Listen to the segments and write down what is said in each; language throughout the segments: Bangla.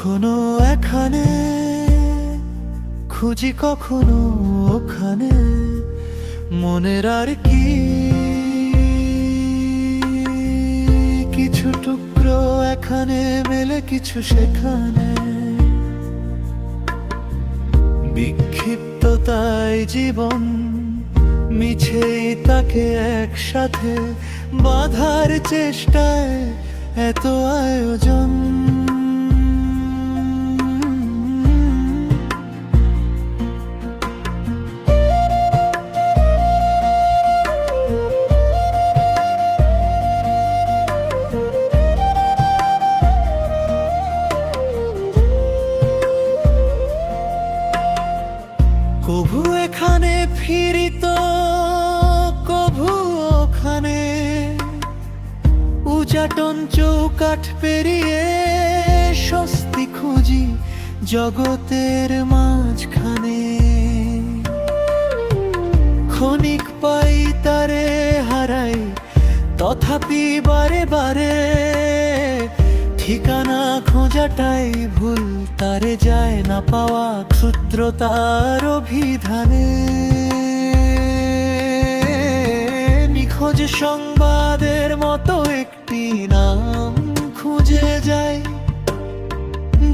কখনো এখানে খুঁজি, কখনো ওখানে, মনের আর কি কিছু টুকরো এখানে মেলে, কিছু সেখানে। বিক্ষিপ্ততাই জীবন, মিছেই তাকে একসাথে বাঁধার চেষ্টায় এত আয়োজন। কভু এখানে ফিরিত, কভু ওখানে, উজাটন চৌকাঠ পেরিয়ে স্বস্তি খুঁজি জগতের মাঝখানে। ক্ষণিক পাই তারে হারাই, তথাপি বারে বারে ঠিকানা খোঁজাটাই ভুল, তারে যায় না পাওয়া ক্ষুদ্রতার অভিধানে। নিখোঁজ সংবাদের মতো একটি নাম খুঁজে যায়,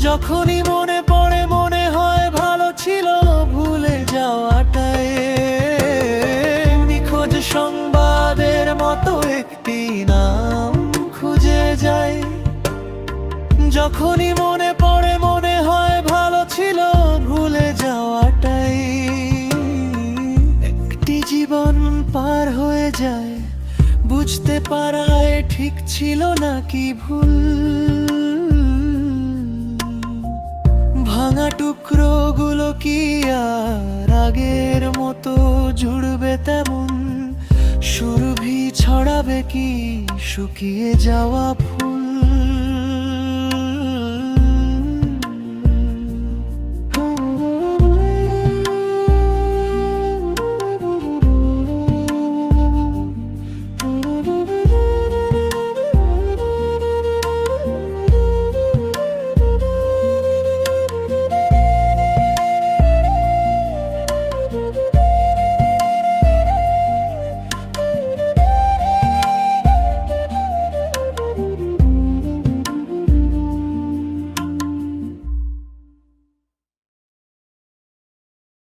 যখনই মনে পড়ে মনে হয় ভালো ছিল ভুলে যাওয়াটাই। নিখোঁজ সংবাদের মতো একটি নাম খুঁজে যায়, যখনই মনে পড়ে মনে হয় ভালো ছিল ভুলে যাওয়াটাই। একটি জীবন পার হয়ে যায়, বুঝতে পারায় ঠিক ছিল নাকি ভুল। ভাঙা টুকরো গুলো কি আর আগের মতো জুড়বে তেমন? সুরভি ছড়াবে কি শুকিয়ে যাওয়া ফুল?